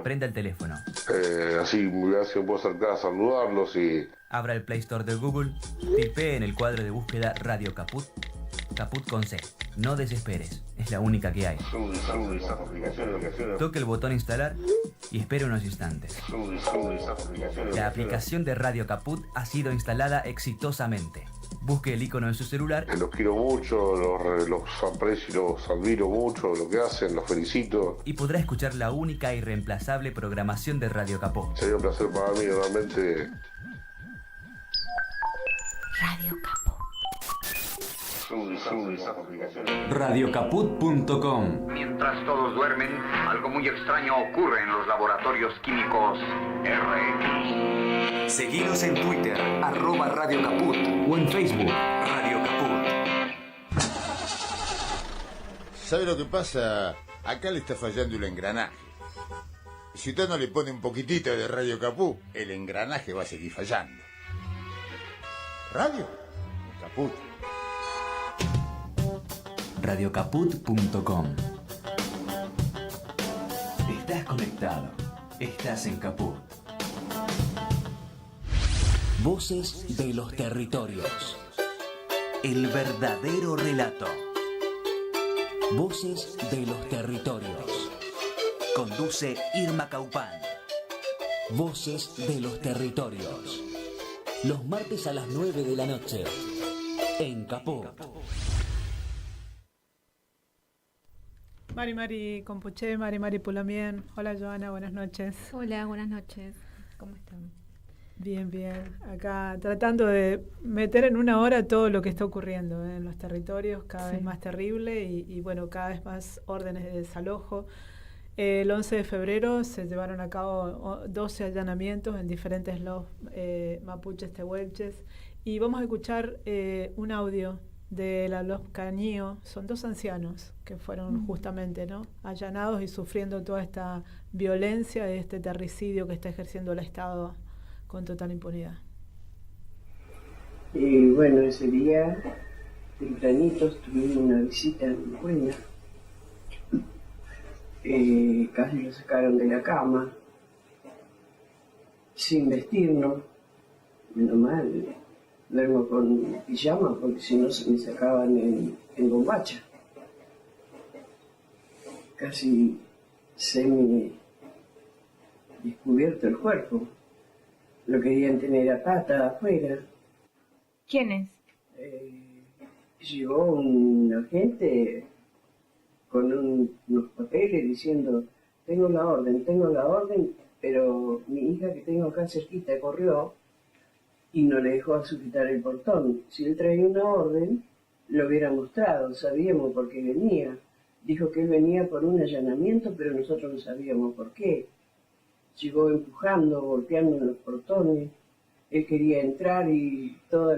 Prenda el teléfono. Así me puedo acercar a saludarlos y... Abra el Play Store de Google, tipee en el cuadro de búsqueda Radio Caput, Caput con C. No desesperes, es la única que hay. Toque el botón instalar y espere unos instantes. La aplicación de Radio Caput ha sido instalada exitosamente. Busque el icono de su celular. Los quiero mucho, los aprecio y los admiro mucho, lo que hacen, los felicito. Y podrá escuchar la única e irreemplazable programación de Radio Caput. Sería un placer para mí, realmente. Radio Caput. Radiocaput.com. Mientras todos duermen, algo muy extraño ocurre en los laboratorios químicos RX. Seguinos en Twitter, @Radio Caput, o en Facebook, Radio Caput. ¿Sabe lo que pasa? Acá le está fallando el engranaje. Si usted no le pone un poquitito de Radio Caput, el engranaje va a seguir fallando. Radio Caput. Radiocaput.com. Estás conectado. Estás en Caput. Voces de los territorios. El verdadero relato. Voces de los territorios. Conduce Irma Caupán. Voces de los territorios. Los martes a las 9 de la noche. En Caput. Mari Compuché, Mari Pulamien. Hola Joana, buenas noches. Hola, buenas noches. ¿Cómo están? Bien. Acá tratando de meter en una hora todo lo que está ocurriendo en los territorios, cada vez más terrible y bueno, cada vez más órdenes de desalojo. El 11 de febrero se llevaron a cabo 12 allanamientos en diferentes los mapuches tehuelches y vamos a escuchar un audio de la Los Cañío. Son dos ancianos que fueron justamente allanados y sufriendo toda esta violencia de este terricidio que está ejerciendo el Estado con total impunidad. Bueno, ese día tempranitos tuvimos una visita muy buena. Casi lo sacaron de la cama sin vestirnos, menos mal. Duermo con pijama porque si no se me sacaban en bombacha. Casi semi descubierto el cuerpo. Lo querían tener a pata afuera. ¿Quién es? Llegó un agente con unos papeles diciendo tengo la orden, pero mi hija que tengo acá cerquita corrió y no le dejó sujetar el portón. Si él traía una orden, lo hubiera mostrado, sabíamos por qué venía. Dijo que él venía por un allanamiento, pero nosotros no sabíamos por qué. Llegó empujando, golpeando en los portones. Él quería entrar y todo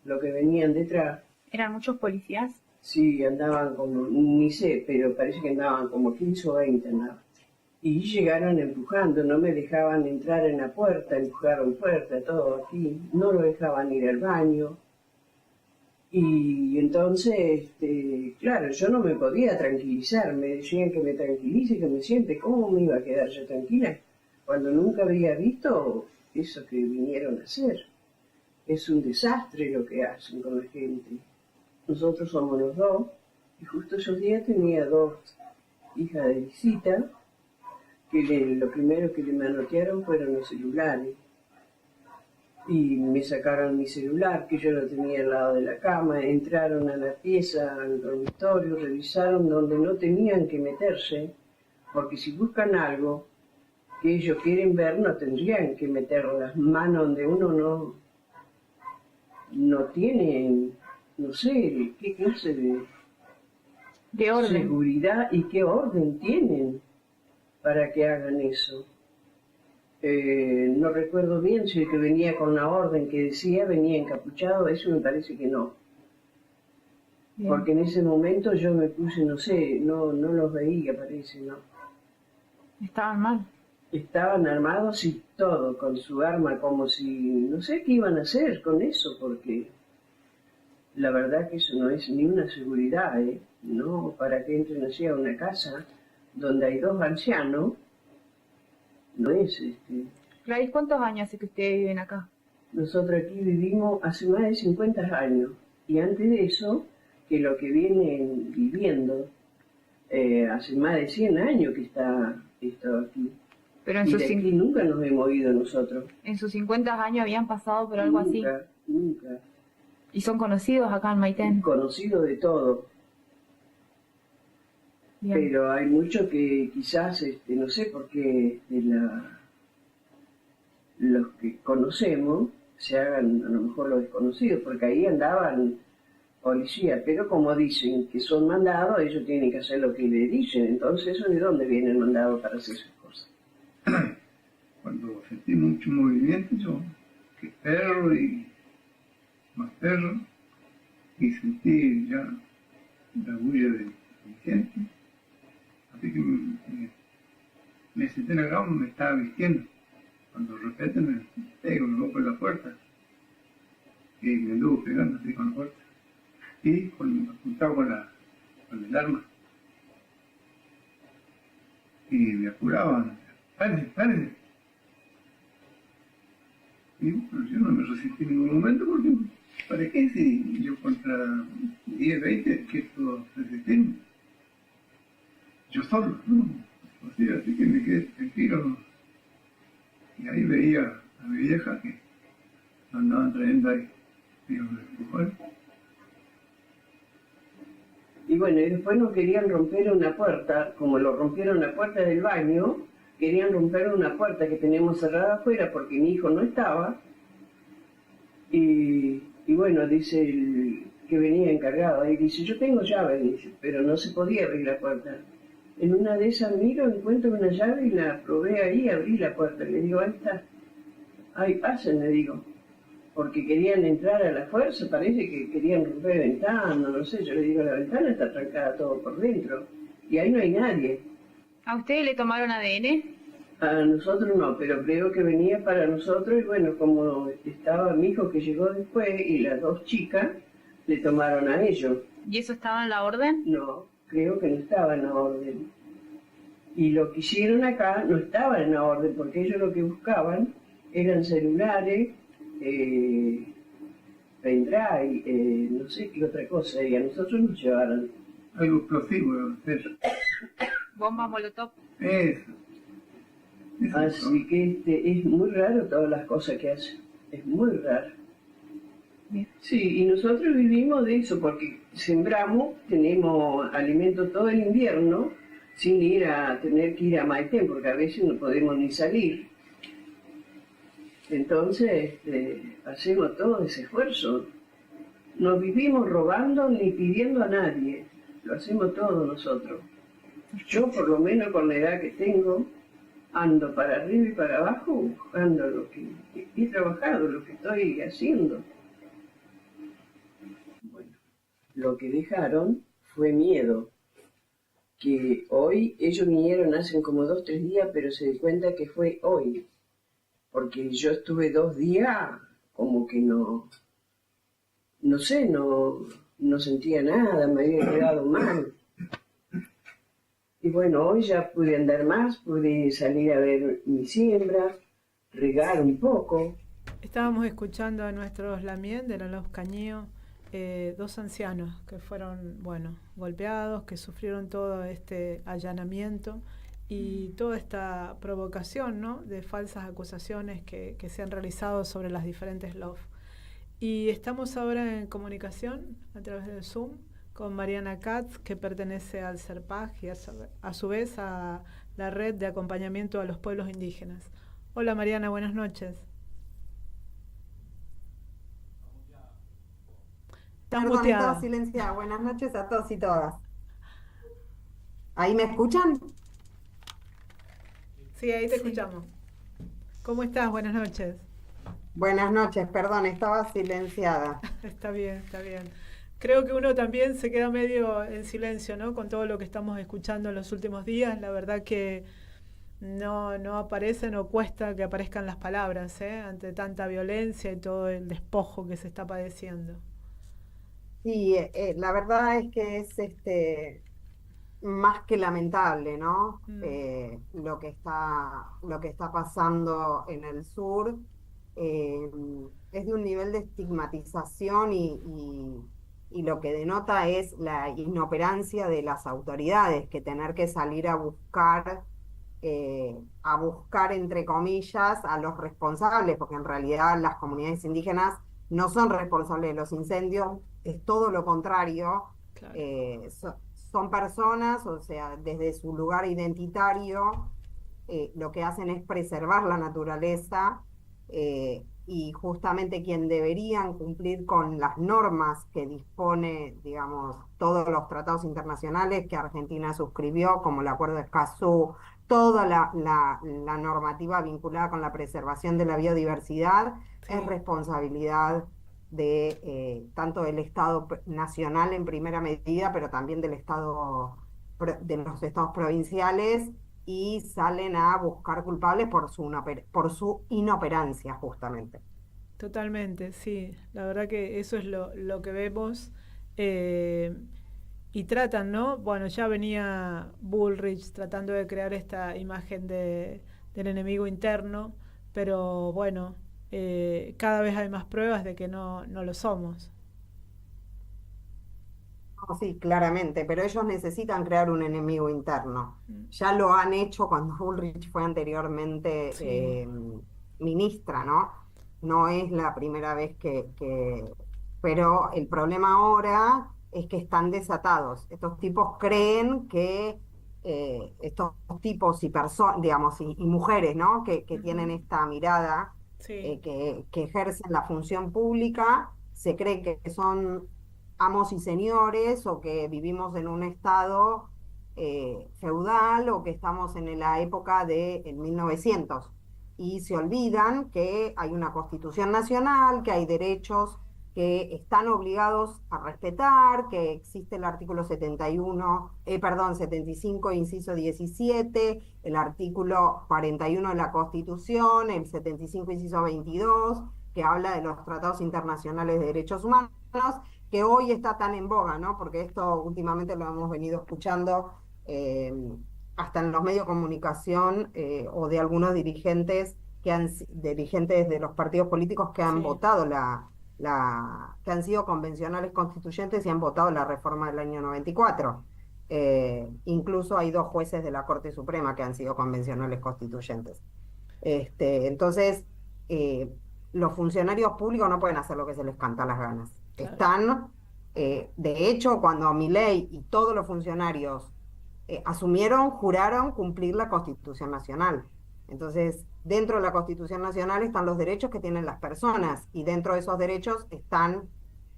lo que venían detrás. ¿Eran muchos policías? Sí, andaban como, ni sé, pero parece que andaban como 15 o 20 andaban. Y llegaron empujando, no me dejaban entrar en la puerta, empujaron puerta, todo aquí, no lo dejaban ir al baño. Y entonces, claro, yo no me podía tranquilizar, me decían que me tranquilice, que me siente, ¿cómo me iba a quedar yo tranquila? Cuando nunca había visto eso que vinieron a hacer. Es un desastre lo que hacen con la gente. Nosotros somos los dos, y justo esos días tenía dos hijas de visita, que lo primero que le manotearon fueron los celulares. Y me sacaron mi celular, que yo lo tenía al lado de la cama, entraron a la pieza, al dormitorio, revisaron donde no tenían que meterse, porque si buscan algo que ellos quieren ver, no tendrían que meter las manos donde uno no tiene, no sé, qué clase de orden, seguridad y qué orden tienen para que hagan eso. No recuerdo bien si el que venía con la orden que decía venía encapuchado, eso me parece que no. Bien. Porque en ese momento yo me puse, no sé, no los veía, parece, ¿no? ¿Estaban mal? Estaban armados y todo, con su arma, como si, no sé qué iban a hacer con eso, porque la verdad que eso no es ni una seguridad, ¿no? Para que entren así a una casa donde hay dos ancianos no es Gladys, ¿cuántos años hace que ustedes viven acá? Nosotros aquí vivimos hace más de 50 años y antes de eso, que lo que vienen viviendo, hace más de 100 años que está esto aquí. Pero en Y sus, de aquí nunca nos hemos ido nosotros. en sus 50 años habían pasado por algo así. Nunca. ¿Y son conocidos acá en Maitén? Conocido de todo. Bien. Pero hay muchos que quizás, no sé por qué los que conocemos se hagan a lo mejor los desconocidos, porque ahí andaban policías, pero como dicen que son mandados, ellos tienen que hacer lo que le dicen, entonces ¿eso de dónde viene el mandado para hacer esas cosas? Cuando sentí mucho movimiento, yo, que perro y más perro, y sentí ya la bulla de mi gente, así que me senté en la cama, me estaba vistiendo. Cuando de repente me pego, me voy por la puerta, y me anduvo pegando así con la puerta, y apuntado con el arma, y me apuraban, ¡párese! Y bueno, yo no me resistí en ningún momento porque, ¿para qué si yo contra 10, 20, que puedo resistirme? Yo solo, ¿no? Así que me quedé tranquilo. Y ahí veía a mi vieja que andaban trayendo ahí, digo, empujones. Y bueno, y después nos querían romper una puerta, como lo rompieron la puerta del baño, querían romper una puerta que teníamos cerrada afuera porque mi hijo no estaba. Y bueno, dice el que venía encargado, ahí dice, yo tengo llave, dice, pero no se podía abrir la puerta. En una de esas miro, encuentro una llave y la probé ahí, abrí la puerta. Le digo, ahí está. Ahí pasen, le digo. Porque querían entrar a la fuerza, parece que querían romper ventanas, no sé. Yo le digo, la ventana está trancada todo por dentro. Y ahí no hay nadie. ¿A ustedes le tomaron ADN? A nosotros no, pero creo que venía para nosotros. Y bueno, como estaba mi hijo que llegó después y las dos chicas, le tomaron a ellos. ¿Y eso estaba en la orden? No, creo que no estaba en la orden. Y lo que hicieron acá no estaba en la orden, porque ellos lo que buscaban eran celulares, pendrive, no sé qué otra cosa, y a nosotros nos llevaron. Algo explosivo, eso. ¿Bomba molotov? Eso. Así que es muy raro todas las cosas que hacen, es muy raro. Bien. Sí, y nosotros vivimos de eso, porque sembramos, tenemos alimento todo el invierno, sin tener que ir a Maitén, porque a veces no podemos ni salir. Entonces, hacemos todo ese esfuerzo. No vivimos robando ni pidiendo a nadie, lo hacemos todo nosotros. Yo, por lo menos con la edad que tengo, ando para arriba y para abajo buscando lo que he trabajado, lo que estoy haciendo. Bueno, lo que dejaron fue miedo. Que hoy, ellos vinieron hace como 2 o 3 días, pero se dio cuenta que fue hoy. Porque yo estuve 2 días como que no sé, no sentía nada, me había quedado mal. Y bueno, hoy ya pude andar más, pude salir a ver mi siembra, regar un poco. Estábamos escuchando a nuestros Lamien de la Los Cañío, 2 ancianos que fueron, golpeados, que sufrieron todo este allanamiento y toda esta provocación, ¿no?, de falsas acusaciones que se han realizado sobre las diferentes LOF. Y estamos ahora en comunicación a través del Zoom con Mariana Katz, que pertenece al CERPAG y a su vez a la Red de Acompañamiento a los Pueblos Indígenas. Hola Mariana, buenas noches. Perdón, estaba silenciada. Buenas noches a todos y todas. ¿Ahí me escuchan? Sí, ahí te escuchamos. ¿Cómo estás? Buenas noches. Buenas noches, perdón, estaba silenciada. Está bien, está bien. Creo que uno también se queda medio en silencio, ¿no?, con todo lo que estamos escuchando en los últimos días. La verdad que no aparecen o cuesta que aparezcan las palabras, ante tanta violencia y todo el despojo que se está padeciendo. Sí, la verdad es que es más que lamentable, ¿no? Lo que está pasando en el sur eh, es de un nivel de estigmatización y lo que denota es la inoperancia de las autoridades, que tener que salir a buscar, entre comillas, a los responsables, porque en realidad las comunidades indígenas no son responsables de los incendios, es todo lo contrario. Claro. Son personas, o sea, desde su lugar identitario, lo que hacen es preservar la naturaleza, y justamente quien deberían cumplir con las normas que dispone, digamos, todos los tratados internacionales que Argentina suscribió, como el Acuerdo de Escazú, toda la normativa vinculada con la preservación de la biodiversidad, Sí. es responsabilidad de tanto del Estado nacional en primera medida, pero también de los estados provinciales, y salen a buscar culpables por su inoperancia, justamente. Totalmente, sí. La verdad que eso es lo que vemos. eh, y tratan, ¿no? Bueno, ya venía Bullrich tratando de crear esta imagen del enemigo interno, pero bueno, cada vez hay más pruebas de que no lo somos. No, sí, claramente, pero ellos necesitan crear un enemigo interno. Ya lo han hecho cuando Bullrich fue anteriormente Sí. ministra, ¿no? No es la primera vez Pero el problema ahora es que están desatados. Estos tipos creen que estos tipos y personas, digamos, y mujeres, ¿no? Que tienen esta mirada, Sí. que ejercen la función pública, se creen que son amos y señores, o que vivimos en un estado feudal, o que estamos en la época del 1900, y se olvidan que hay una Constitución Nacional, que hay derechos que están obligados a respetar, que existe el artículo 75, inciso 17, el artículo 41 de la Constitución, el 75, inciso 22, que habla de los tratados internacionales de derechos humanos, que hoy está tan en boga, ¿no? Porque esto últimamente lo hemos venido escuchando hasta en los medios de comunicación, o de algunos dirigentes dirigentes de los partidos políticos que han Sí. votado que han sido convencionales constituyentes y han votado la reforma del año 94. Incluso hay 2 jueces de la Corte Suprema que han sido convencionales constituyentes. Entonces, los funcionarios públicos no pueden hacer lo que se les canta a las ganas. Claro. Están, de hecho, cuando Milei y todos los funcionarios juraron cumplir la Constitución Nacional. Entonces, dentro de la Constitución Nacional están los derechos que tienen las personas, y dentro de esos derechos están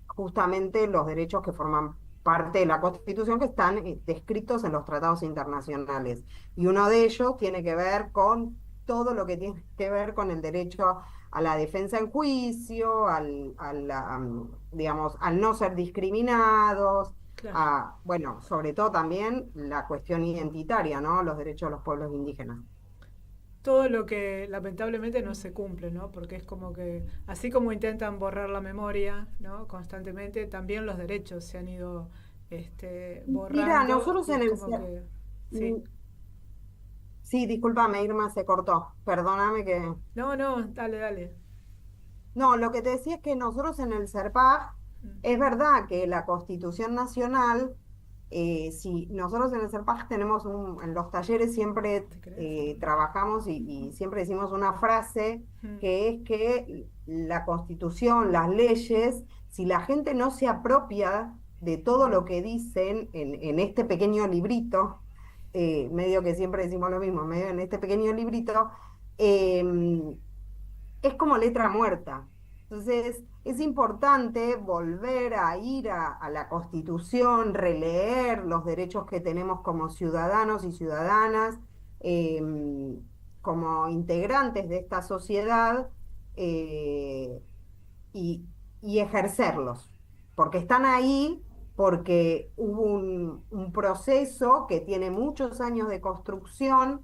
justamente los derechos que forman parte de la Constitución, que están descritos en los tratados internacionales. Y uno de ellos tiene que ver con todo lo que tiene que ver con el derecho a la defensa en juicio, digamos, al no ser discriminados, Claro. bueno, sobre todo también la cuestión identitaria, ¿no? Los derechos de los pueblos indígenas. Todo lo que lamentablemente no se cumple, ¿no? Porque es como que, así como intentan borrar la memoria, ¿no? Constantemente, también los derechos se han ido borrando. Mira, nosotros en el... Sí. Sí, discúlpame, Irma, se cortó. Perdóname que... No, dale. No, lo que te decía es que nosotros en el CERPAG, es verdad que la Constitución Nacional, si nosotros en el CERPAG tenemos en los talleres siempre trabajamos y siempre decimos una frase, que es que la Constitución, las leyes, si la gente no se apropia de todo lo que dicen en este pequeño librito, medio que siempre decimos lo mismo, medio en este pequeño librito, es como letra muerta. Entonces, es importante volver a ir a la Constitución, releer los derechos que tenemos como ciudadanos y ciudadanas, como integrantes de esta sociedad, y ejercerlos, porque están ahí, porque hubo un proceso que tiene muchos años de construcción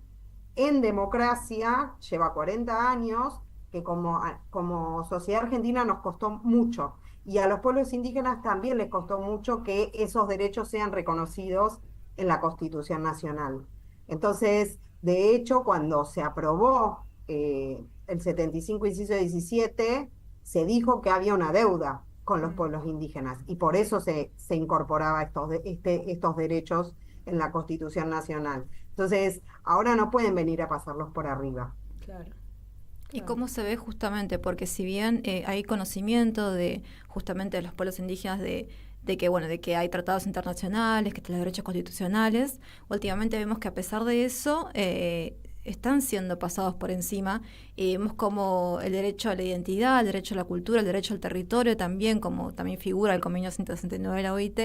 en democracia, lleva 40 años, que como sociedad argentina nos costó mucho, y a los pueblos indígenas también les costó mucho que esos derechos sean reconocidos en la Constitución Nacional. Entonces, de hecho, cuando se aprobó el 75, inciso 17, se dijo que había una deuda con los pueblos indígenas y por eso se incorporaba estos derechos en la Constitución Nacional. Entonces, ahora no pueden venir a pasarlos por arriba. Claro. ¿Y cómo se ve justamente? Porque si bien hay conocimiento de justamente de los pueblos indígenas de que hay tratados internacionales, que están los derechos constitucionales, últimamente vemos que a pesar de eso están siendo pasados por encima y vemos como el derecho a la identidad, el derecho a la cultura, el derecho al territorio también, como también figura el convenio 169 de la OIT,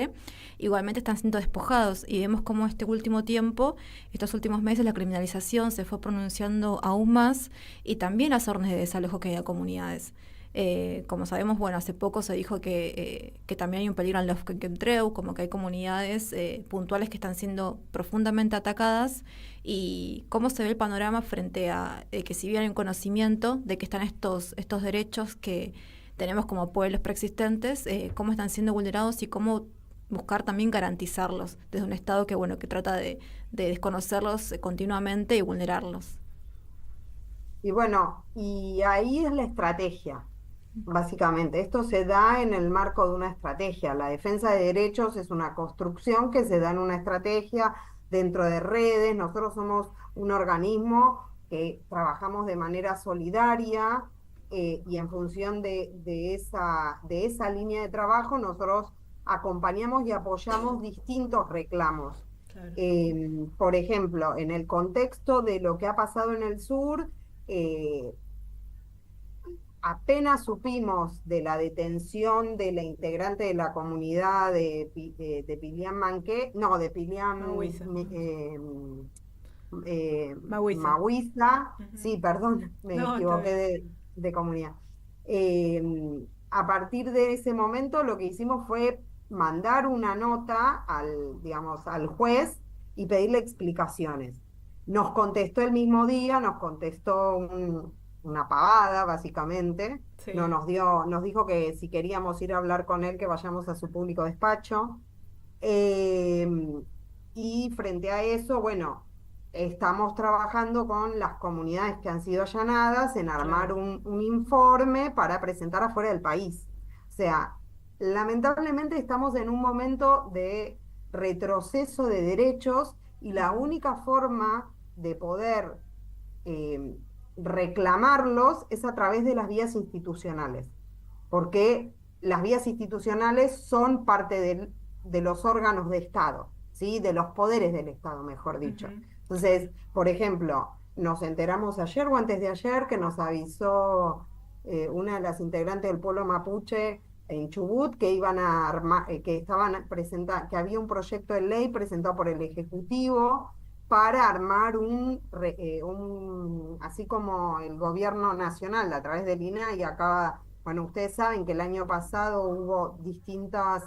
igualmente están siendo despojados y vemos como este último tiempo, estos últimos meses, la criminalización se fue pronunciando aún más y también las órdenes de desalojo que hay a comunidades. Como sabemos, bueno, hace poco se dijo que también hay un peligro en los Quenquentreu, como que hay comunidades puntuales que están siendo profundamente atacadas, y cómo se ve el panorama frente a que si bien hay un conocimiento de que están estos derechos que tenemos como pueblos preexistentes, cómo están siendo vulnerados y cómo buscar también garantizarlos desde un Estado que trata de desconocerlos continuamente y vulnerarlos. Y bueno, y ahí es la estrategia. Básicamente, esto se da en el marco de una estrategia. La defensa de derechos es una construcción que se da en una estrategia dentro de redes. Nosotros somos un organismo que trabajamos de manera solidaria y en función de esa línea de trabajo nosotros acompañamos y apoyamos distintos reclamos. Claro. Por ejemplo, en el contexto de lo que ha pasado en el sur, apenas supimos de la detención de la integrante de la comunidad de Pilián Mahuiza, sí, perdón, me equivoqué de comunidad. A partir de ese momento lo que hicimos fue mandar una nota al juez y pedirle explicaciones. Nos contestó el mismo día, nos contestó una pavada, básicamente. Sí. Nos dijo que si queríamos ir a hablar con él, que vayamos a su público despacho. Y frente a eso, bueno, estamos trabajando con las comunidades que han sido allanadas en armar un informe para presentar afuera del país. O sea, lamentablemente estamos en un momento de retroceso de derechos y la única forma de poder reclamarlos es a través de las vías institucionales, porque las vías institucionales son parte de los órganos de Estado, ¿sí? De los poderes del Estado, mejor dicho. Entonces, por ejemplo, nos enteramos ayer o antes de ayer que nos avisó una de las integrantes del pueblo mapuche en Chubut que iban a armar, que había un proyecto de ley presentado por el Ejecutivo para armar así como el gobierno nacional a través del INAI. Acá, bueno, ustedes saben que el año pasado hubo distintas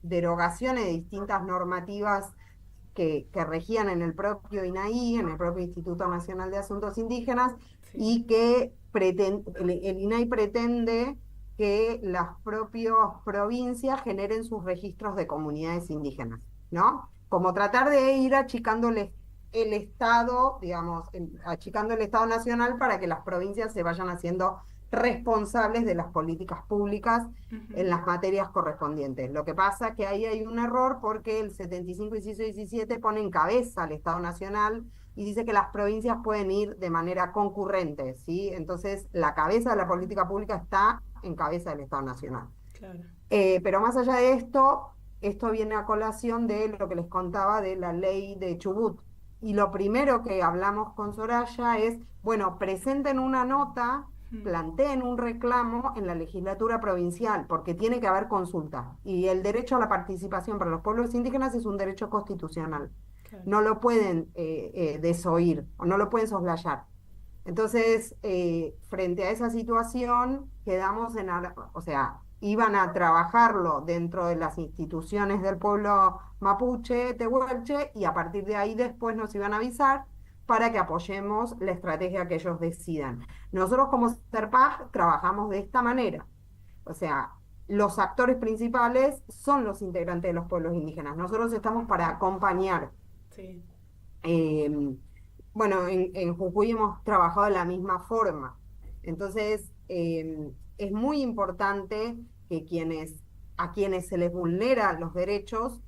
derogaciones de distintas normativas que regían en el propio INAI, en el propio Instituto Nacional de Asuntos Indígenas, sí. Y que el INAI pretende que las propias provincias generen sus registros de comunidades indígenas, ¿no? Como tratar de ir achicando el Estado, digamos, achicando el Estado nacional para que las provincias se vayan haciendo responsables de las políticas públicas en las materias correspondientes. Lo que pasa es que ahí hay un error porque el 75, inciso 17 pone en cabeza al Estado nacional y dice que las provincias pueden ir de manera concurrente, ¿sí? Entonces, la cabeza de la política pública está en cabeza del Estado nacional. Claro. Pero más allá de esto viene a colación de lo que les contaba de la ley de Chubut. Y lo primero que hablamos con Soraya es, bueno, presenten una nota, planteen un reclamo en la legislatura provincial, porque tiene que haber consulta. Y el derecho a la participación para los pueblos indígenas es un derecho constitucional. Claro. No lo pueden desoír, o no lo pueden soslayar. Entonces, frente a esa situación, quedamos iban a trabajarlo dentro de las instituciones del pueblo mapuche, tehuelche, y a partir de ahí después nos iban a avisar para que apoyemos la estrategia que ellos decidan. Nosotros como SERPAG trabajamos de esta manera. O sea, los actores principales son los integrantes de los pueblos indígenas. Nosotros estamos para acompañar. Sí. Bueno, en Jujuy hemos trabajado de la misma forma. Entonces, es muy importante que a quienes se les vulneran los derechos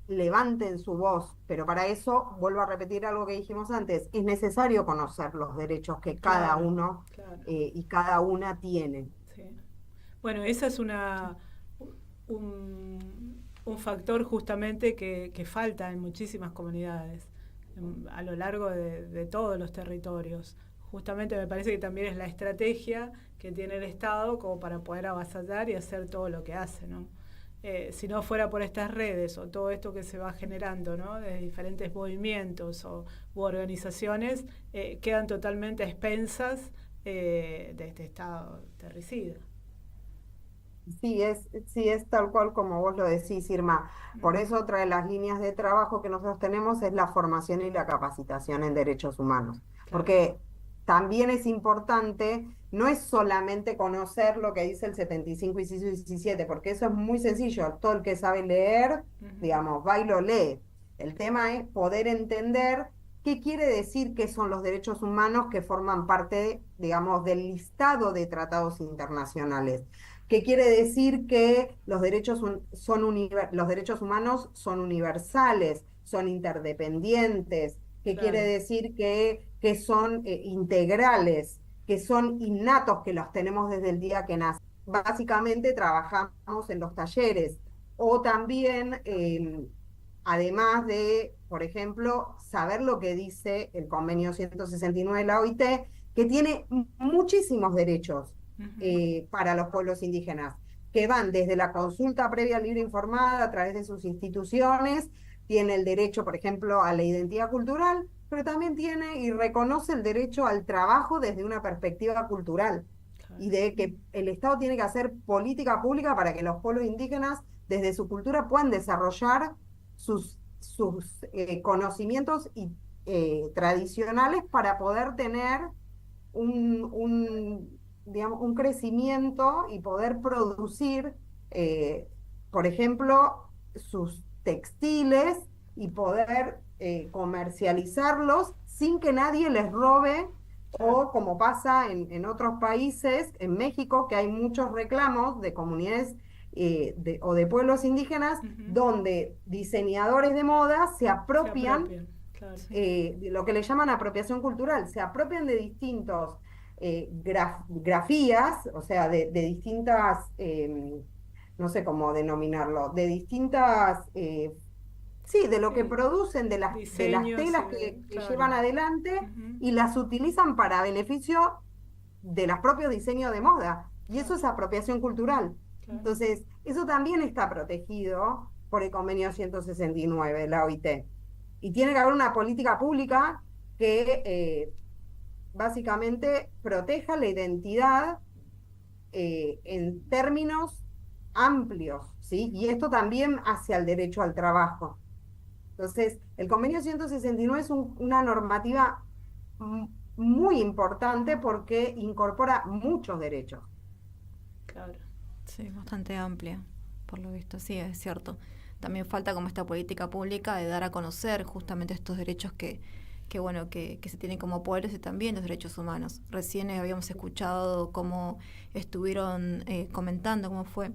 levanten su voz, pero para eso, vuelvo a repetir algo que dijimos antes, es necesario conocer los derechos que cada uno y cada una tiene. Sí. Bueno, esa es un factor justamente que falta en muchísimas comunidades a lo largo de todos los territorios. Justamente me parece que también es la estrategia que tiene el Estado como para poder avasallar y hacer todo lo que hace, ¿no? Si no fuera por estas redes o todo esto que se va generando, ¿no?, de diferentes movimientos u organizaciones, quedan totalmente a expensas de este Estado terricida. Sí, es tal cual como vos lo decís, Irma. Por eso otra de las líneas de trabajo que nosotros tenemos es la formación y la capacitación en derechos humanos. Porque también es importante, no es solamente conocer lo que dice el 75, inciso 17, porque eso es muy sencillo. Todo el que sabe leer, digamos, va y lo lee. El tema es poder entender qué quiere decir qué son los derechos humanos que forman parte, digamos, del listado de tratados internacionales. ¿Qué quiere decir que los derechos humanos son universales, son interdependientes? ¿Qué quiere decir que son integrales, que son innatos, que los tenemos desde el día que nacen? Básicamente trabajamos en los talleres. O también, además de, por ejemplo, saber lo que dice el convenio 169 de la OIT, que tiene muchísimos derechos para los pueblos indígenas, que van desde la consulta previa libre informada a través de sus instituciones, tiene el derecho, por ejemplo, a la identidad cultural, pero también tiene y reconoce el derecho al trabajo desde una perspectiva cultural, y de que el Estado tiene que hacer política pública para que los pueblos indígenas, desde su cultura, puedan desarrollar sus conocimientos tradicionales para poder tener digamos, un crecimiento y poder producir, por ejemplo, sus textiles y poder comercializarlos sin que nadie les robe, o como pasa en otros países, en México, que hay muchos reclamos de comunidades o de pueblos indígenas, donde diseñadores de moda se apropian, de lo que le llaman apropiación cultural, se apropian de distintos grafías, o sea, de distintas, no sé cómo denominarlo, de distintas, sí, de lo que producen, de las telas que llevan adelante, y las utilizan para beneficio de los propios diseños de moda, y eso es apropiación cultural. Entonces, eso también está protegido por el convenio 169 de la OIT, y tiene que haber una política pública que básicamente proteja la identidad en términos amplios, ¿sí? Y esto también hacia el derecho al trabajo. Entonces, el convenio 169 es una normativa muy importante porque incorpora muchos derechos. Claro. Sí, bastante amplia, por lo visto, sí, es cierto. También falta como esta política pública de dar a conocer justamente estos derechos que se tienen como pueblos, y también los derechos humanos. Recién habíamos escuchado cómo estuvieron comentando cómo fue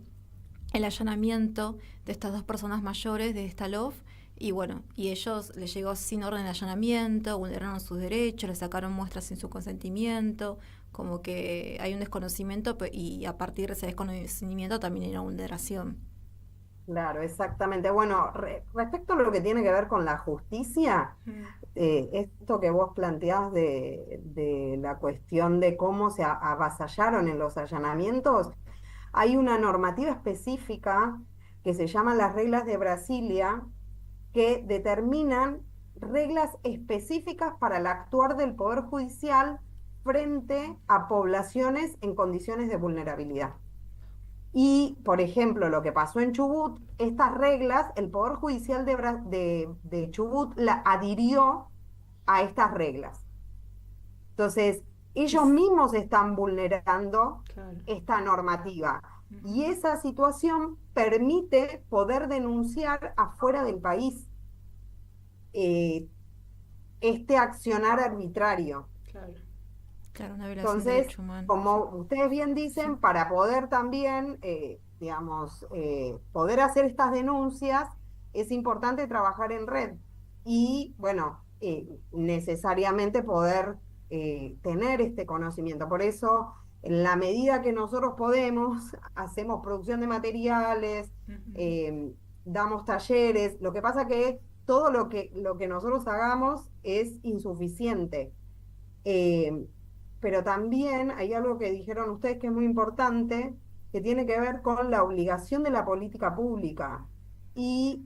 el allanamiento de estas dos personas mayores de esta LOF, y ellos les llegó sin orden de allanamiento, vulneraron sus derechos, les sacaron muestras sin su consentimiento, como que hay un desconocimiento, y a partir de ese desconocimiento también hay una vulneración. Claro, exactamente. Bueno, respecto a lo que tiene que ver con la justicia, esto que vos planteás de la cuestión de cómo se avasallaron en los allanamientos, hay una normativa específica que se llama las reglas de Brasilia, que determinan reglas específicas para el actuar del Poder Judicial frente a poblaciones en condiciones de vulnerabilidad. Y, por ejemplo, lo que pasó en Chubut, estas reglas, el Poder Judicial de Chubut la adhirió a estas reglas. Entonces, ellos mismos están vulnerando esta normativa. Y esa situación permite poder denunciar afuera del país este accionar arbitrario. Claro. Claro, una violación de Entonces, derecho humano. como ustedes bien dicen, para poder también, poder hacer estas denuncias, es importante trabajar en red y, bueno, necesariamente poder tener este conocimiento. Por eso, en la medida que nosotros podemos, hacemos producción de materiales, damos talleres. Lo que pasa que todo lo que nosotros hagamos es insuficiente. Pero también hay algo que dijeron ustedes que es muy importante, que tiene que ver con la obligación de la política pública. Y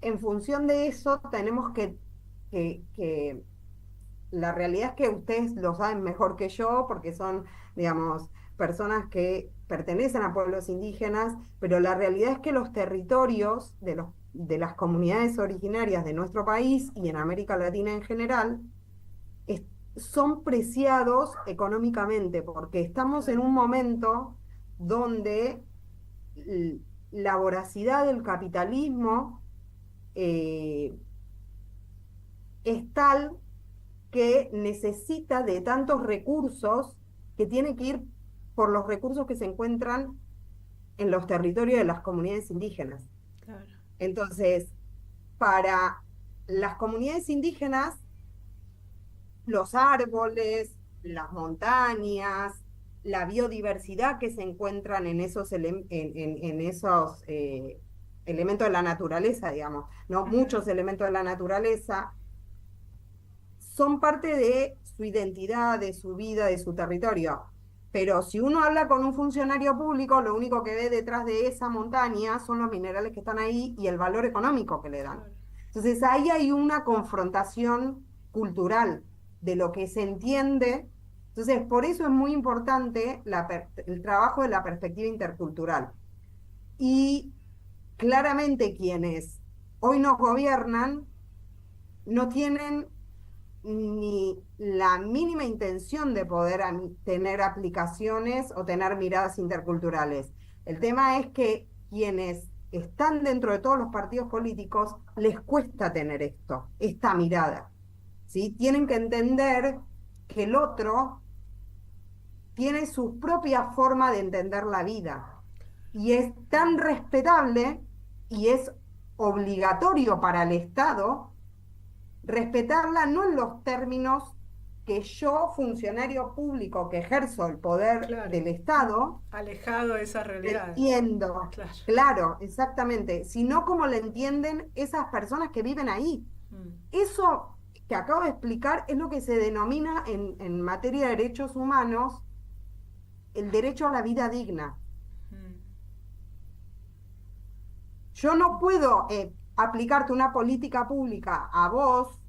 en función de eso tenemos que la realidad es que ustedes lo saben mejor que yo, porque son, digamos, personas que pertenecen a pueblos indígenas, pero la realidad es que los territorios de las comunidades originarias de nuestro país y en América Latina en general, son preciados económicamente, porque estamos en un momento donde la voracidad del capitalismo es tal que necesita de tantos recursos que tiene que ir por los recursos que se encuentran en los territorios de las comunidades indígenas. Claro. Entonces, para las comunidades indígenas, los árboles, las montañas, la biodiversidad que se encuentran en esos, elementos de la naturaleza, digamos, ¿no? Muchos elementos de la naturaleza son parte de su identidad, de su vida, de su territorio. Pero si uno habla con un funcionario público, lo único que ve detrás de esa montaña son los minerales que están ahí y el valor económico que le dan. Entonces ahí hay una confrontación cultural de lo que se entiende. Entonces, por eso es muy importante el trabajo de la perspectiva intercultural. Y claramente quienes hoy nos gobiernan no tienen ni la mínima intención de poder tener aplicaciones o tener miradas interculturales. El tema es que quienes están dentro de todos los partidos políticos les cuesta tener esta mirada. ¿Sí? Tienen que entender que el otro tiene su propia forma de entender la vida y es tan respetable y es obligatorio para el Estado respetarla, no en los términos que yo, funcionario público que ejerzo el poder del Estado, alejado de esa realidad, entiendo, claro, exactamente, sino como le entienden esas personas que viven ahí. Eso que acabo de explicar es lo que se denomina en materia de derechos humanos el derecho a la vida digna. Yo no puedo aplicarte una política pública a vos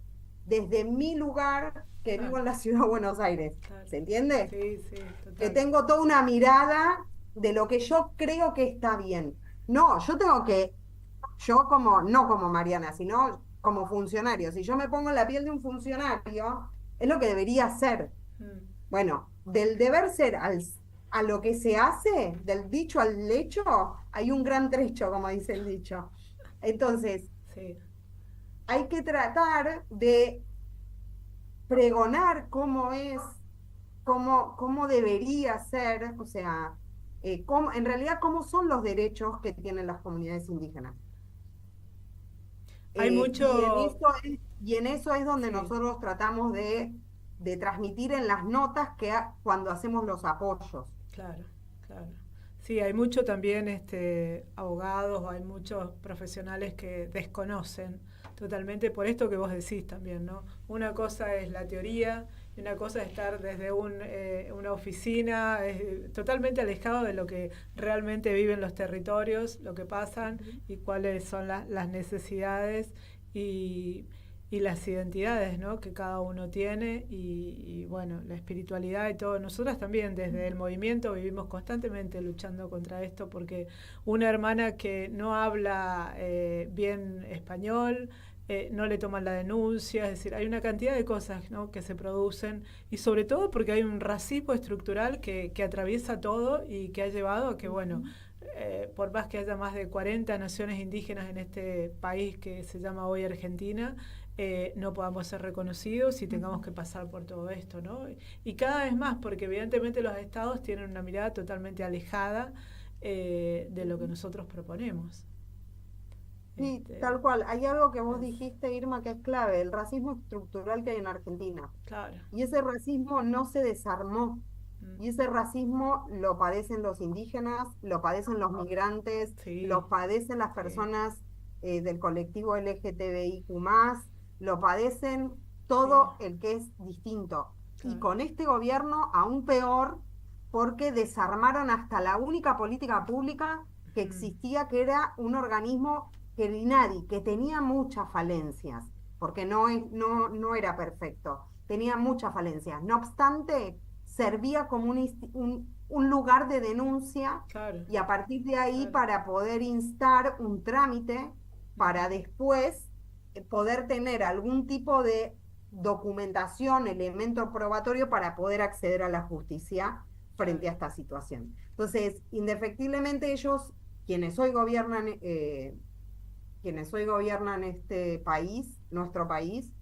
desde mi lugar que vivo en la ciudad de Buenos Aires. ¿Se entiende? Sí, total. Que tengo toda una mirada de lo que yo creo que está bien. No, yo tengo que, no como Mariana, sino como funcionario. Si yo me pongo en la piel de un funcionario, es lo que debería ser. Bueno, del deber ser a lo que se hace, del dicho al hecho, hay un gran trecho, como dice el dicho. Entonces, hay que tratar de pregonar cómo debería ser, o sea, en realidad cómo son los derechos que tienen las comunidades indígenas. Hay mucho... y en eso es donde nosotros tratamos de transmitir en las notas cuando hacemos los apoyos. Claro. Sí, hay mucho también abogados, hay muchos profesionales que desconocen totalmente por esto que vos decís también, ¿no? Una cosa es la teoría y una cosa es estar desde una oficina totalmente alejado de lo que realmente viven los territorios, lo que pasan y cuáles son las necesidades y las identidades, ¿no?, que cada uno tiene y bueno, la espiritualidad y todo. Nosotras también desde el movimiento vivimos constantemente luchando contra esto porque una hermana que no habla bien español no le toman la denuncia, es decir, hay una cantidad de cosas, ¿no?, que se producen, y sobre todo porque hay un racismo estructural que atraviesa todo y que ha llevado a que, bueno, por más que haya más de 40 naciones indígenas en este país que se llama hoy Argentina, no podamos ser reconocidos y tengamos que pasar por todo esto, ¿no? Y cada vez más, porque evidentemente los estados tienen una mirada totalmente alejada de lo que nosotros proponemos. Sí, tal cual. Hay algo que vos dijiste, Irma, que es clave, el racismo estructural que hay en Argentina. Claro. Y ese racismo no se desarmó. Y ese racismo lo padecen los indígenas, lo padecen los migrantes, lo padecen las personas del colectivo LGTBIQ+, lo padecen todo el que es distinto. Y con este gobierno aún peor, porque desarmaron hasta la única política pública que existía, que era un organismo que el INADI, que tenía muchas falencias, porque no era perfecto, tenía muchas falencias. No obstante, servía como un lugar de denuncia, y a partir de ahí para poder instar un trámite para después poder tener algún tipo de documentación, elemento probatorio para poder acceder a la justicia frente a esta situación. Entonces, indefectiblemente ellos, quienes hoy gobiernan este país, nuestro país,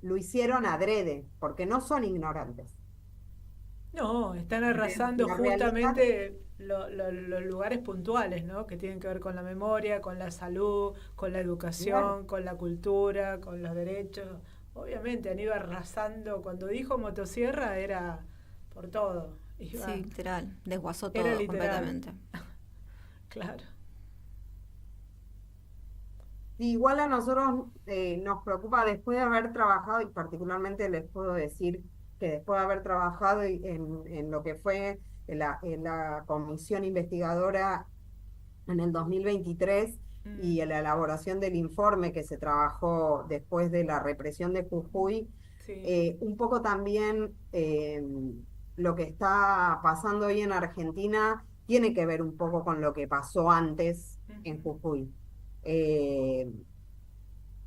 lo hicieron adrede, porque no son ignorantes. No, están arrasando justamente los lugares puntuales, ¿no?, que tienen que ver con la memoria, con la salud, con la educación, con la cultura, con los derechos. Obviamente han ido arrasando. Cuando dijo motosierra era por todo. Sí, literal, desguazó todo era literal. Completamente. Claro. Igual a nosotros nos preocupa, después de haber trabajado, y particularmente les puedo decir que después de haber trabajado en lo que fue en la comisión investigadora en el 2023 y en la elaboración del informe que se trabajó después de la represión de Jujuy, un poco también lo que está pasando hoy en Argentina tiene que ver un poco con lo que pasó antes en Jujuy.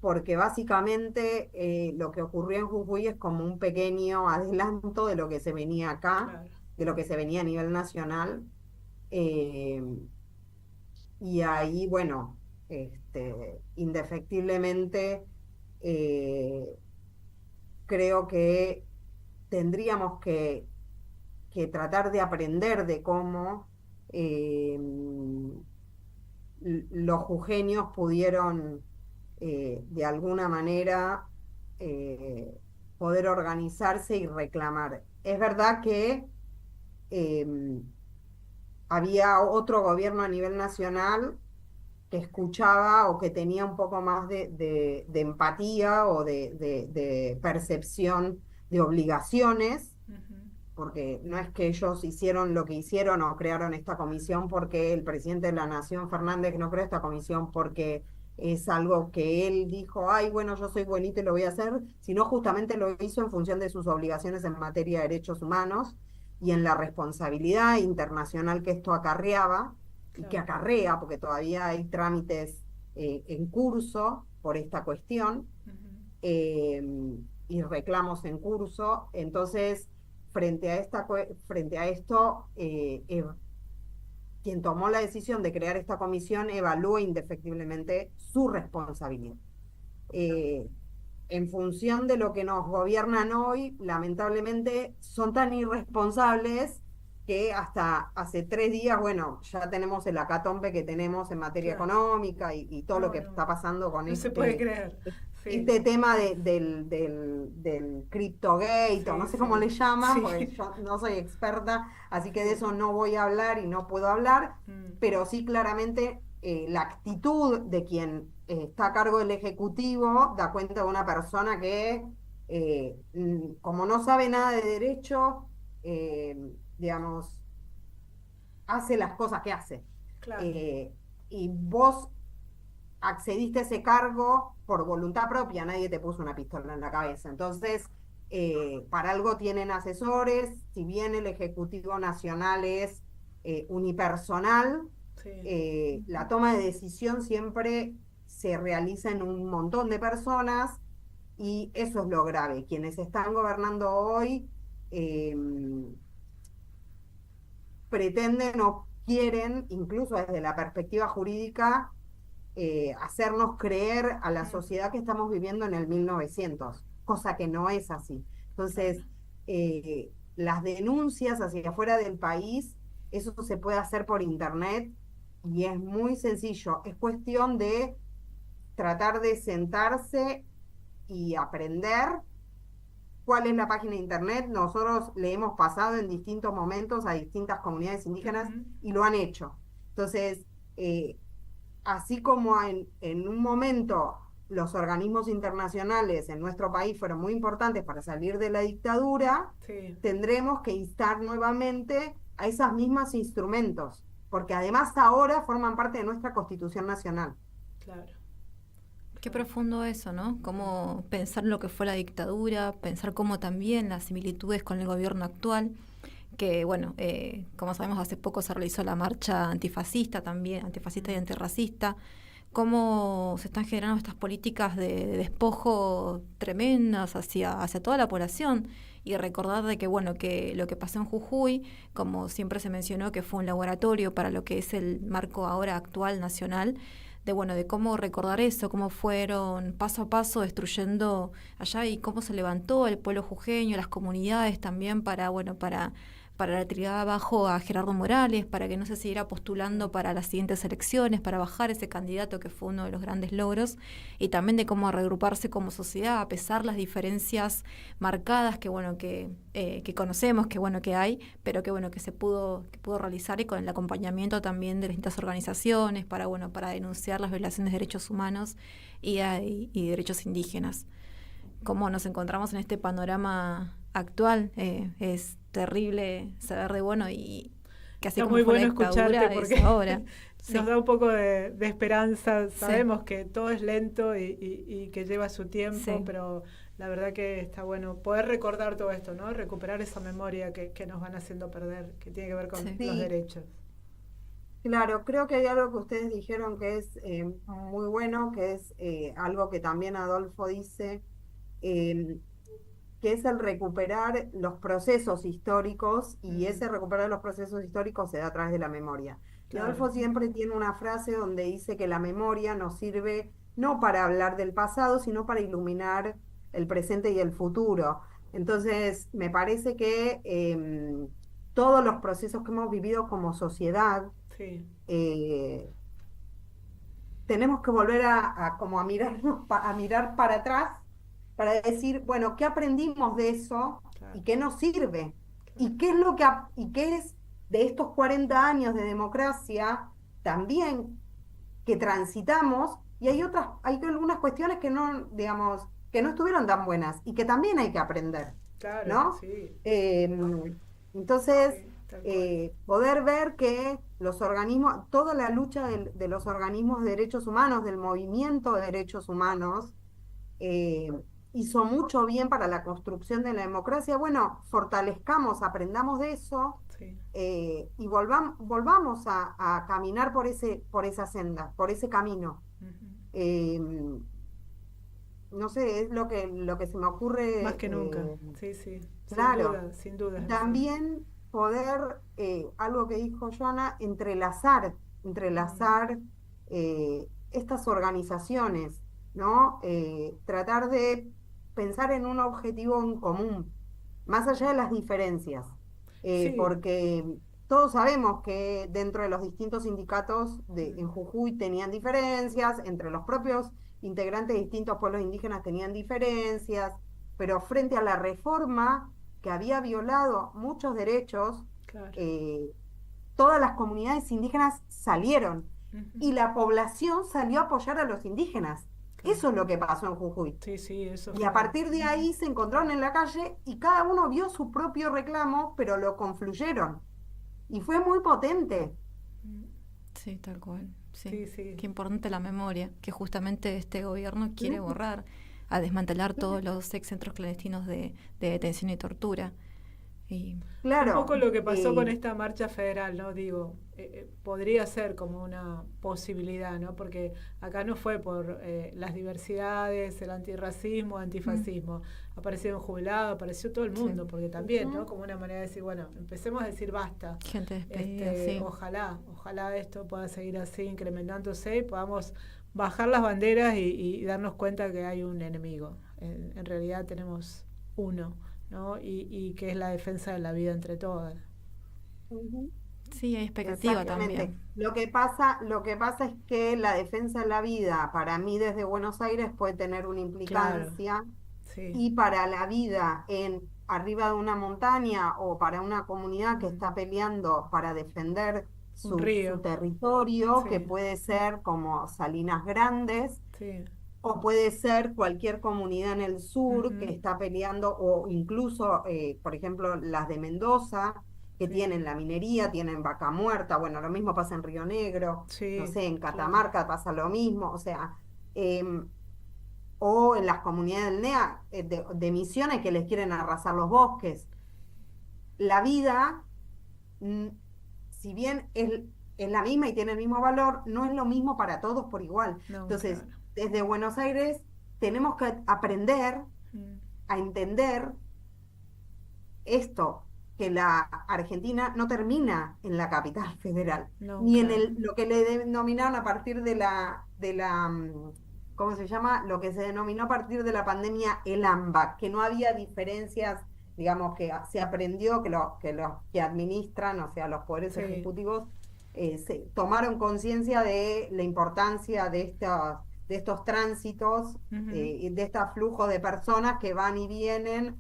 Porque básicamente lo que ocurrió en Jujuy es como un pequeño adelanto de lo que se venía acá, de lo que se venía a nivel nacional. Y ahí, bueno, indefectiblemente creo que tendríamos que tratar de aprender de cómo los jujeños pudieron de alguna manera poder organizarse y reclamar. Es verdad que había otro gobierno a nivel nacional que escuchaba o que tenía un poco más de empatía o de percepción de obligaciones, porque no es que ellos hicieron lo que hicieron o crearon esta comisión porque el presidente de la Nación, Fernández, no creó esta comisión porque es algo que él dijo, ay, bueno, yo soy buenito y lo voy a hacer, sino justamente lo hizo en función de sus obligaciones en materia de derechos humanos y en la responsabilidad internacional que esto acarreaba, y que acarrea, porque todavía hay trámites en curso por esta cuestión, y reclamos en curso. Entonces, frente a esto, quien tomó la decisión de crear esta comisión evalúa indefectiblemente su responsabilidad. En función de lo que nos gobiernan hoy, lamentablemente son tan irresponsables que hasta hace 3 días, bueno, ya tenemos el acatombe que tenemos en materia económica y todo lo que está pasando con se puede creer. Este tema del CryptoGate, no sé cómo le llaman, porque yo no soy experta, así que de eso no voy a hablar y no puedo hablar, pero sí claramente la actitud de quien está a cargo del Ejecutivo da cuenta de una persona que, como no sabe nada de derecho, digamos, hace las cosas que hace. Claro. Y vos accediste a ese cargo por voluntad propia, nadie te puso una pistola en la cabeza. Entonces, para algo tienen asesores, si bien el Ejecutivo Nacional es unipersonal, la toma de decisión siempre se realiza en un montón de personas y eso es lo grave. Quienes están gobernando hoy pretenden o quieren, incluso desde la perspectiva jurídica, hacernos creer a la sociedad que estamos viviendo en el 1900, cosa que no es así. Entonces, las denuncias hacia afuera del país, eso se puede hacer por internet y es muy sencillo. Es cuestión de tratar de sentarse y aprender cuál es la página de internet. Nosotros le hemos pasado en distintos momentos a distintas comunidades indígenas y lo han hecho. Entonces, así como en un momento los organismos internacionales en nuestro país fueron muy importantes para salir de la dictadura, tendremos que instar nuevamente a esos mismos instrumentos, porque además ahora forman parte de nuestra Constitución Nacional. Claro. Qué profundo eso, ¿no? Cómo pensar lo que fue la dictadura, pensar cómo también las similitudes con el gobierno actual, que bueno, como sabemos hace poco se realizó la marcha antifascista también, antifascista y antirracista, cómo se están generando estas políticas de despojo tremendas hacia toda la población, y recordar de que bueno, que lo que pasó en Jujuy, como siempre se mencionó, que fue un laboratorio para lo que es el marco ahora actual nacional, de cómo recordar eso, cómo fueron paso a paso destruyendo allá y cómo se levantó el pueblo jujeño, las comunidades también para la tirada abajo a Gerardo Morales, para que no se siguiera postulando para las siguientes elecciones, para bajar ese candidato que fue uno de los grandes logros, y también de cómo reagruparse como sociedad, a pesar las diferencias marcadas que conocemos, que hay, pero que se pudo realizar, y con el acompañamiento también de las distintas organizaciones para denunciar las violaciones de derechos humanos y derechos indígenas. Cómo nos encontramos en este panorama actual, es terrible saber y que así está como muy fue bueno la dictadura, escucharte porque es ahora. Sí. Nos da un poco de esperanza. Sabemos que todo es lento y que lleva su tiempo, pero la verdad que está bueno poder recordar todo esto, ¿no? Recuperar esa memoria que nos van haciendo perder, que tiene que ver con los derechos. Claro, creo que hay algo que ustedes dijeron que es muy bueno, que es algo que también Adolfo dice, que es el recuperar los procesos históricos, y ese recuperar los procesos históricos se da a través de la memoria. Claro. Y Adolfo siempre tiene una frase donde dice que la memoria nos sirve no para hablar del pasado, sino para iluminar el presente y el futuro. Entonces, me parece que todos los procesos que hemos vivido como sociedad, tenemos que volver a mirar para atrás, para decir, bueno, ¿qué aprendimos de eso? Claro. ¿Y qué nos sirve? ¿Y qué es de estos 40 años de democracia también que transitamos? Y hay algunas cuestiones que no estuvieron tan buenas y que también hay que aprender, claro, ¿no? Sí. Entonces, poder ver que los organismos, toda la lucha de los organismos de derechos humanos, del movimiento de derechos humanos, hizo mucho bien para la construcción de la democracia. Bueno, fortalezcamos, aprendamos de eso, y volvamos a caminar por esa senda, por ese camino. No sé, es lo que se me ocurre. Más que nunca, sí. Claro, sin duda. También poder, algo que dijo Joana, entrelazar estas organizaciones, ¿no? Tratar de pensar en un objetivo en común, más allá de las diferencias, porque todos sabemos que dentro de los distintos sindicatos en Jujuy tenían diferencias, entre los propios integrantes de distintos pueblos indígenas tenían diferencias, pero frente a la reforma que había violado muchos derechos, claro, todas las comunidades indígenas salieron, y la población salió a apoyar a los indígenas. Eso es lo que pasó en Jujuy. Eso y a partir de ahí se encontraron en la calle y cada uno vio su propio reclamo, pero lo confluyeron. Y fue muy potente. Sí, tal cual. Sí. Qué importante la memoria, que justamente este gobierno quiere borrar, a desmantelar todos los ex centros clandestinos de detención y tortura. Claro. Un poco lo que pasó con esta marcha federal, ¿no? Digo, podría ser como una posibilidad, ¿no? Porque acá no fue por las diversidades, el antirracismo, antifascismo. Aparecieron jubilados, apareció todo el mundo, porque también, ¿no? Como una manera de decir, bueno, empecemos a decir basta. Gente despedida, sí. Ojalá esto pueda seguir así, incrementándose y podamos bajar las banderas y darnos cuenta que hay un enemigo. En realidad tenemos uno, ¿no? Y que es la defensa de la vida entre todas. Sí, hay expectativa también. Lo que pasa es que la defensa de la vida, para mí desde Buenos Aires, puede tener una implicancia, claro. Sí. Y para la vida arriba de una montaña o para una comunidad que está peleando para defender su territorio, sí. Que puede ser como Salinas Grandes, sí. O puede ser cualquier comunidad en el sur que está peleando, o incluso, por ejemplo, las de Mendoza, que tienen la minería, tienen Vaca Muerta, bueno, lo mismo pasa en Río Negro, no sé, en Catamarca pasa lo mismo, o sea, o en las comunidades del NEA, de Misiones, que les quieren arrasar los bosques. La vida, si bien es la misma y tiene el mismo valor, no es lo mismo para todos por igual. No, entonces, claro. Desde Buenos Aires tenemos que aprender a entender esto, que la Argentina no termina en la capital federal, ni claro. en lo que le denominaron a partir de la ¿cómo se llama? Lo que se denominó a partir de la pandemia el AMBA, que no había diferencias, digamos, que se aprendió que los que administran, o sea, los poderes ejecutivos, se tomaron conciencia de la importancia de estos tránsitos, de estos flujos de personas que van y vienen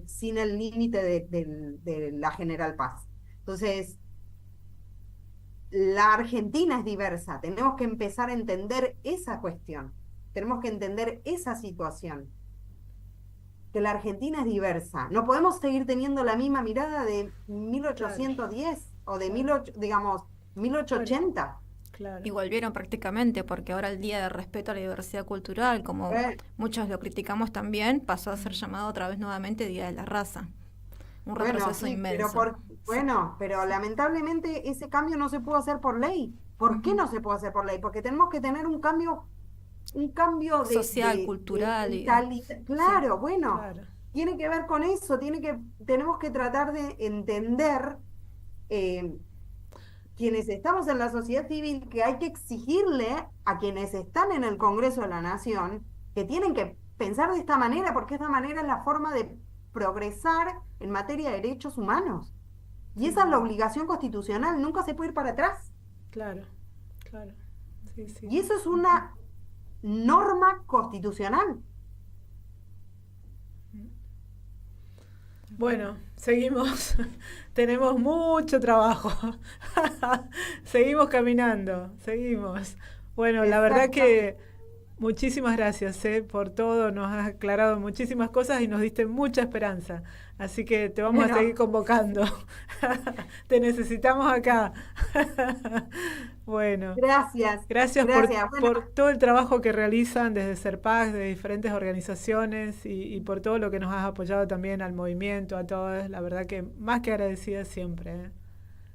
sin el límite de la General Paz. Entonces, la Argentina es diversa, tenemos que empezar a entender esa cuestión, tenemos que entender esa situación, que la Argentina es diversa, no podemos seguir teniendo la misma mirada de 1810 o de 1880. Claro. Y volvieron prácticamente, porque ahora el Día de Respeto a la Diversidad Cultural, como muchos lo criticamos también, pasó a ser llamado otra vez nuevamente Día de la Raza. Un retroceso inmenso. Pero lamentablemente ese cambio no se pudo hacer por ley. ¿Por qué no se puede hacer por ley? Porque tenemos que tener un cambio social, cultural. Claro, tiene que ver con eso, tenemos que tratar de entender quienes estamos en la sociedad civil, que hay que exigirle a quienes están en el Congreso de la Nación que tienen que pensar de esta manera, porque esta manera es la forma de progresar en materia de derechos humanos. Y esa es la obligación constitucional, nunca se puede ir para atrás. Claro. Sí. Y eso es una norma constitucional. Bueno, seguimos, tenemos mucho trabajo, seguimos caminando, seguimos. Bueno, la verdad que muchísimas gracias por todo, nos has aclarado muchísimas cosas y nos diste mucha esperanza, así que te vamos a seguir convocando, te necesitamos acá. Bueno, gracias por todo el trabajo que realizan desde Serpac, de diferentes organizaciones y por todo lo que nos has apoyado también al movimiento, a todos, la verdad que más que agradecida siempre.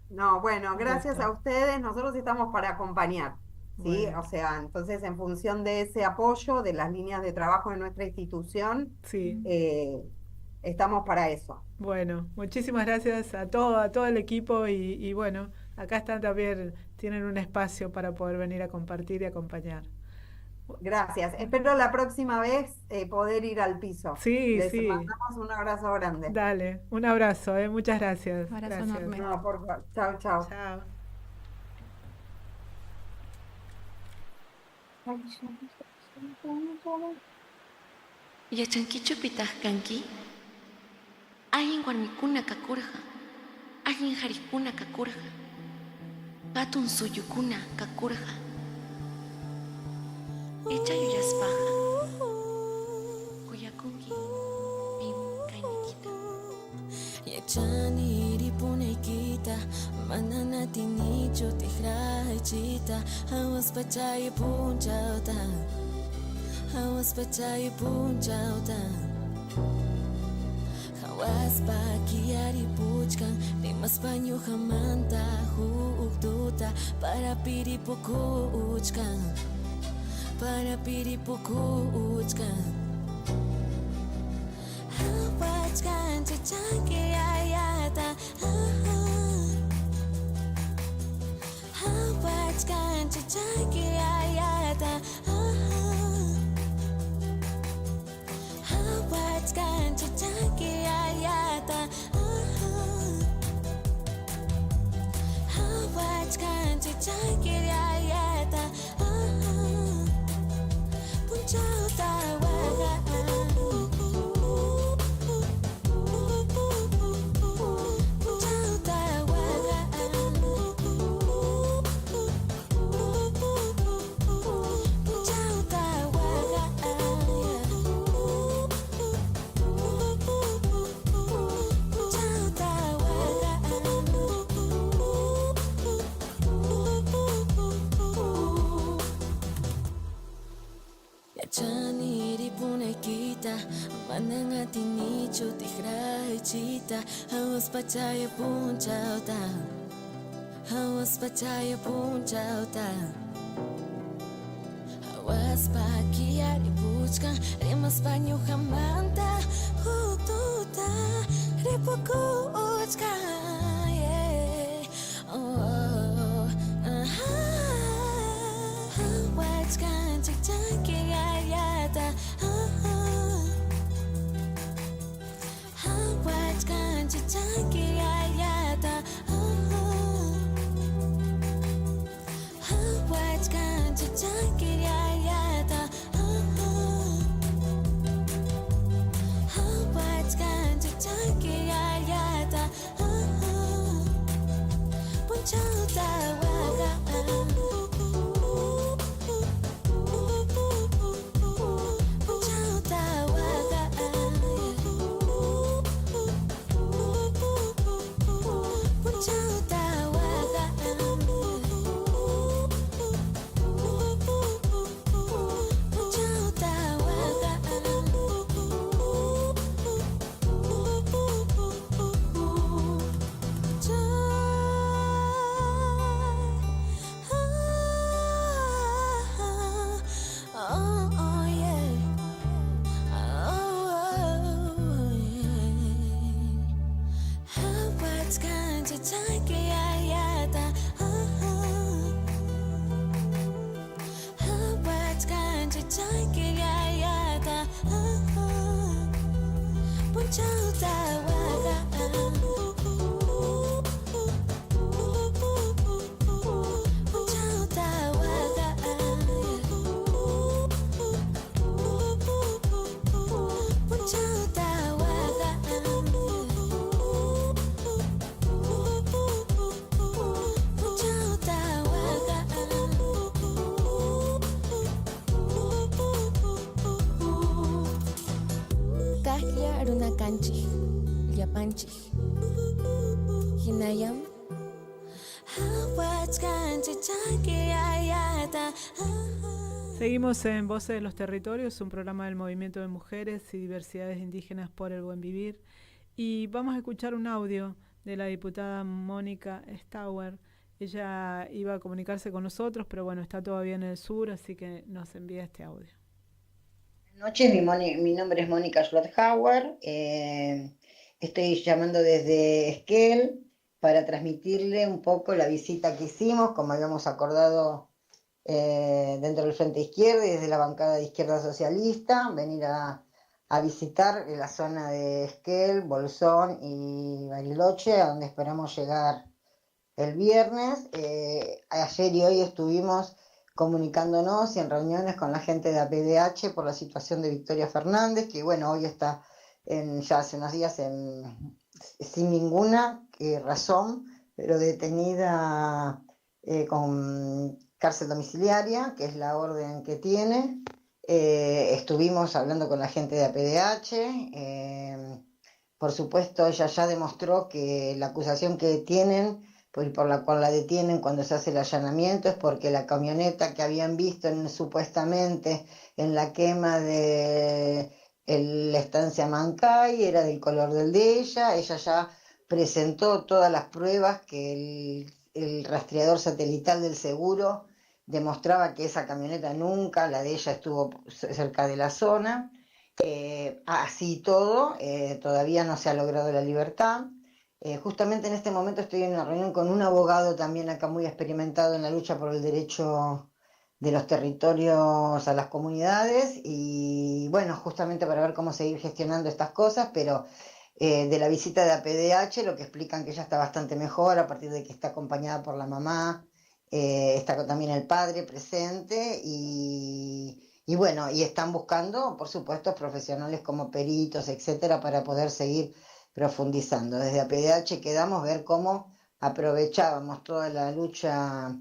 No, bueno, gracias a ustedes, nosotros estamos para acompañar, ¿sí? Bueno. O sea, entonces en función de ese apoyo, de las líneas de trabajo de nuestra institución, estamos para eso. Bueno, muchísimas gracias a todo el equipo y bueno, acá están también, tienen un espacio para poder venir a compartir y acompañar. Gracias. Espero la próxima vez poder ir al piso. Sí. Les mandamos un abrazo grande. Dale, un abrazo, muchas gracias. Un abrazo enorme. No, por favor. Chao. Chao. Yachankichu pitaq kanki? Allin warmikuna kakurqa, allin qarikuna kakurqa, hatun suyukuna kakurqa. Echayuyaspaqa, kuyakunki pim kaynikita. Yachani ripunaykita, manana tinichu tiqraychita, hawas pachay punchawta, hawas pachay punchawta. Waspa kiari puchkan rimas paño jamanta huktuta para piripuku uchkan Hawachkan chichanki ayata Hawachkan chichanki ayata Hawachkan chichanki ayata Hawachkan chichanki ayata Punchauta waga Punchauta waga Punchauta waga Punchauta waga Yachani ripune kita Manangati nicho tihrai chita Hawas pachaya punchauta Hawas pachaya punchauta Hawas pakiari puchkan Rimas paño jamanta Huktuta Ripuku uchkan Hawachkan chichanki ayata Hawachkan chichanki ayata Hawachkan chichanki ayata Hawachkan chichanki ayata Punchauta waga Punchauta waga Punchauta waga Punchauta waga Hawachkan chichanki ayata Hawachkan chichanki ayata Punchauta waga Punchauta waga Punchauta waga Punchauta waga Kahya runakanchik llapanchik hinayam Hawachkan chichanki ayata Seguimos en Voces de los Territorios, un programa del Movimiento de Mujeres y Diversidades Indígenas por el Buen Vivir. Y vamos a escuchar un audio de la diputada Mónica Stauer. Ella iba a comunicarse con nosotros, pero bueno, está todavía en el sur, así que nos envía este audio. Buenas noches, mi nombre es Mónica Schwartzhauer. Estoy llamando desde Esquel para transmitirle un poco la visita que hicimos, como habíamos acordado dentro del Frente Izquierda y desde la bancada de Izquierda Socialista, venir a visitar la zona de Esquel, Bolsón y Bariloche, a donde esperamos llegar el viernes. Ayer y hoy estuvimos comunicándonos y en reuniones con la gente de APDH por la situación de Victoria Fernández, que bueno, hoy está ya hace unos días sin ninguna razón, pero detenida con cárcel domiciliaria, que es la orden que tiene. Estuvimos hablando con la gente de APDH. Por supuesto, ella ya demostró que la acusación que tienen, por la cual la detienen cuando se hace el allanamiento, es porque la camioneta que habían visto supuestamente en la quema de la estancia Mancay era del color del de ella ya presentó todas las pruebas que el rastreador satelital del seguro demostraba que esa camioneta nunca, la de ella, estuvo cerca de la zona. Así todo, todavía no se ha logrado la libertad. Justamente en este momento estoy en una reunión con un abogado también acá muy experimentado en la lucha por el derecho de los territorios a las comunidades y bueno, justamente para ver cómo seguir gestionando estas cosas, pero de la visita de APDH lo que explican que ella está bastante mejor a partir de que está acompañada por la mamá, está también el padre presente y bueno, y están buscando, por supuesto, profesionales como peritos, etcétera, para poder seguir profundizando. Desde APDH quedamos ver cómo aprovechábamos toda la lucha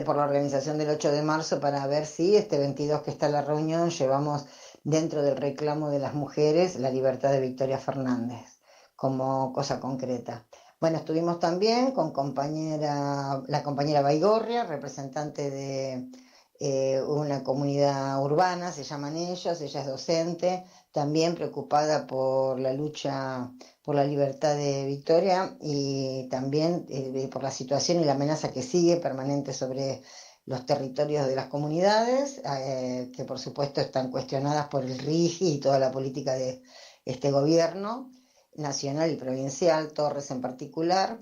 por la organización del 8 de marzo para ver si este 22 que está la reunión llevamos dentro del reclamo de las mujeres la libertad de Victoria Fernández como cosa concreta. Bueno, estuvimos también con la compañera Baigorria, representante de una comunidad urbana, se llaman ellos, ella es docente, también preocupada por la lucha por la libertad de Victoria y también por la situación y la amenaza que sigue permanente sobre los territorios de las comunidades, que por supuesto están cuestionadas por el RIGI y toda la política de este gobierno nacional y provincial, Torres en particular,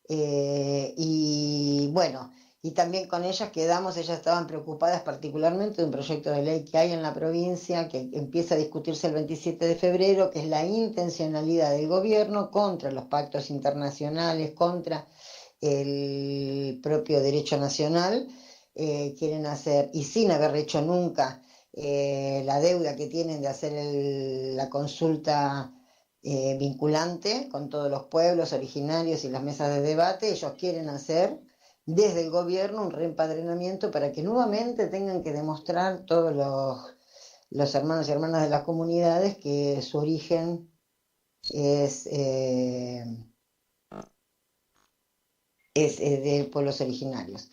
y bueno, y también con ellas ellas estaban preocupadas particularmente de un proyecto de ley que hay en la provincia que empieza a discutirse el 27 de febrero, que es la intencionalidad del gobierno contra los pactos internacionales, contra el propio derecho nacional, quieren hacer, y sin haber hecho nunca la deuda que tienen de hacer la consulta vinculante con todos los pueblos originarios y las mesas de debate, ellos quieren hacer desde el gobierno un reempadronamiento para que nuevamente tengan que demostrar todos los hermanos y hermanas de las comunidades que su origen es de pueblos originarios.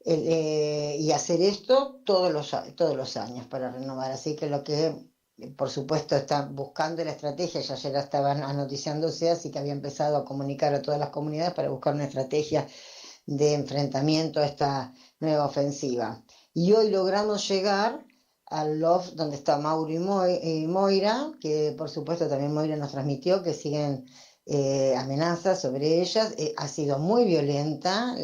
Y hacer esto todos los años para renovar. Así que lo que por supuesto está buscando la estrategia, ya ayer estaban anoticiándose, así que había empezado a comunicar a todas las comunidades para buscar una estrategia de enfrentamiento a esta nueva ofensiva. Y hoy logramos llegar al loft donde está Mauro y Moira, que por supuesto también Moira nos transmitió que siguen amenazas sobre ellas. Ha sido muy violenta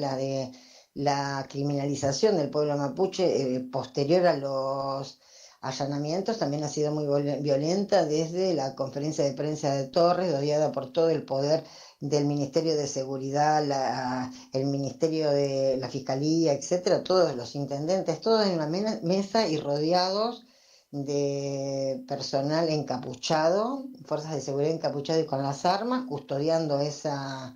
la criminalización del pueblo mapuche posterior a los allanamientos, también ha sido muy violenta desde la conferencia de prensa de Torres, odiada por todo el poder del Ministerio de Seguridad, el Ministerio de la Fiscalía, etcétera, todos los intendentes, todos en una mesa y rodeados de personal encapuchado, fuerzas de seguridad encapuchado y con las armas, custodiando esa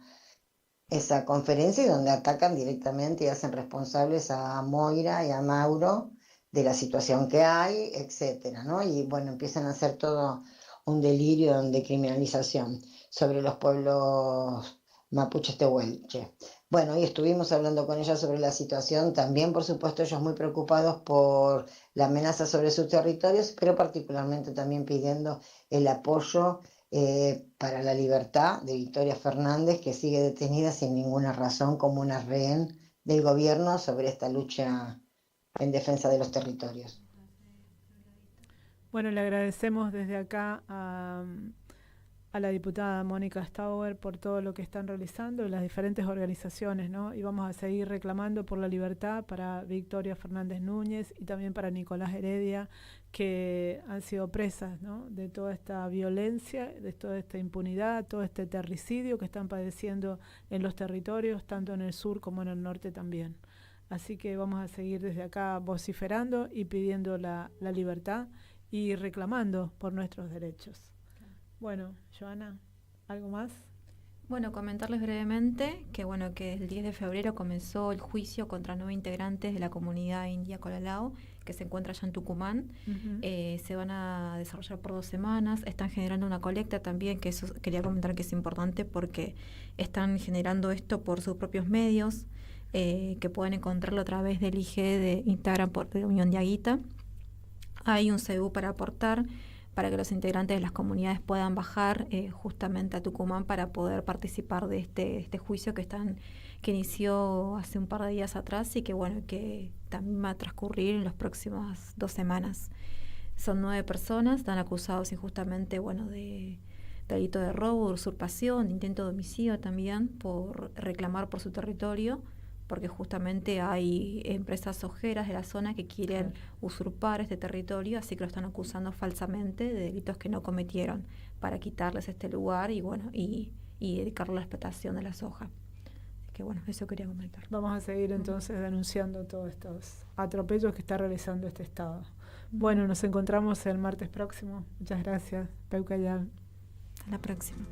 conferencia y donde atacan directamente y hacen responsables a Moira y a Mauro de la situación que hay, etcétera, ¿no? Y bueno, empiezan a hacer todo un delirio de criminalización sobre los pueblos mapuches tehuelche. Bueno, y estuvimos hablando con ellas sobre la situación, también por supuesto ellos muy preocupados por la amenaza sobre sus territorios, pero particularmente también pidiendo el apoyo para la libertad de Victoria Fernández, que sigue detenida sin ninguna razón como una rehén del gobierno sobre esta lucha en defensa de los territorios. Bueno, le agradecemos desde acá a la diputada Mónica Stauber por todo lo que están realizando, las diferentes organizaciones, ¿no? Y vamos a seguir reclamando por la libertad para Victoria Fernández Núñez y también para Nicolás Heredia, que han sido presas, ¿no?, de toda esta violencia, de toda esta impunidad, todo este terricidio que están padeciendo en los territorios, tanto en el sur como en el norte también. Así que vamos a seguir desde acá vociferando y pidiendo la libertad y reclamando por nuestros derechos. Bueno, Joana, ¿algo más? Bueno, comentarles brevemente que el 10 de febrero comenzó el juicio contra 9 integrantes de la comunidad india Colalao, que se encuentra allá en Tucumán. Se van a desarrollar por 2 semanas. Están generando una colecta también, que eso quería comentar que es importante porque están generando esto por sus propios medios, que pueden encontrarlo a través del IG de Instagram de Unión de Aguita. Hay un CBU para aportar para que los integrantes de las comunidades puedan bajar justamente a Tucumán para poder participar de este juicio que inició hace un par de días atrás y que bueno, que también va a transcurrir en las próximas 2 semanas. Son 9 personas, están acusados injustamente, bueno, de delito de robo, de usurpación, de intento de homicidio también, por reclamar por su territorio, porque justamente hay empresas ojeras de la zona que quieren usurpar este territorio, así que lo están acusando falsamente de delitos que no cometieron, para quitarles este lugar y bueno, y dedicarlo a la explotación de la soja. Que bueno, eso quería comentar. Vamos a seguir entonces denunciando todos estos atropellos que está realizando este Estado. Bueno, nos encontramos el martes próximo. Muchas gracias. Peucayal. Hasta la próxima.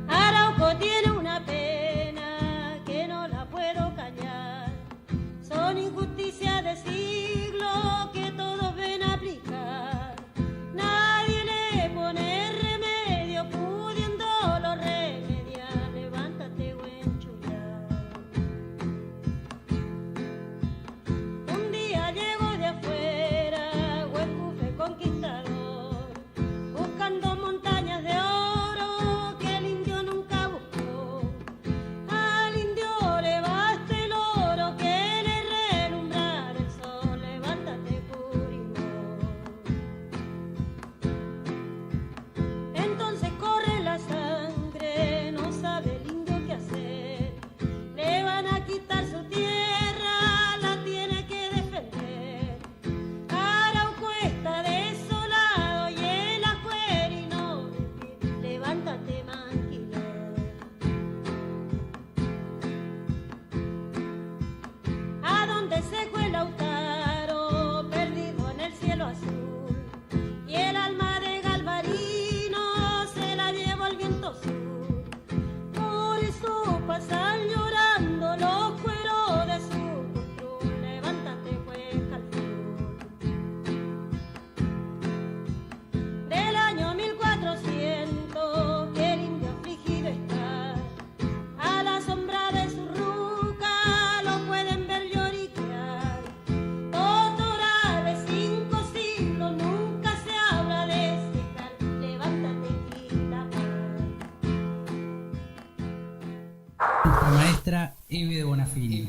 Arauco tiene una pena que no la puedo callar. Son injusticias de siglo que todos ven aplicar. Nadie le pone remedio, pudiéndolo remediar. Levántate, buen chullar. Un día llegó de afuera, Huecufe conquistador, buscando montañas de oro que el indio nunca buscó. Al indio le basta el oro que le relumbrar el sol. Levántate, Purimor. Entonces corre la sangre, no sabe el indio qué hacer. Le van a quitar su tierra, la tiene que defender. Arauco está desolado y el acuerino de pie. Levántate, Manquilor. ¿A dónde se fue Lautaro, perdido en el cielo azul? Y el alma de Galvarino se la llevó el viento sur. Por eso pasan llorando los cueros de su control. Levántate, pues, Calfón. Del año 1400 el indio afligido está. A la sombra de su ruca lo pueden ver lloriquear. Totorales 5 siglos, nunca se habla de secar. Levántate, Quilapán. Nuestra maestra Eve de Bonafini.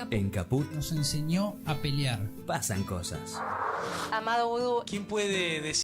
En Caput nos enseñó a pelear. pasan cosas. Amado Vudú. ¿Quién puede decir?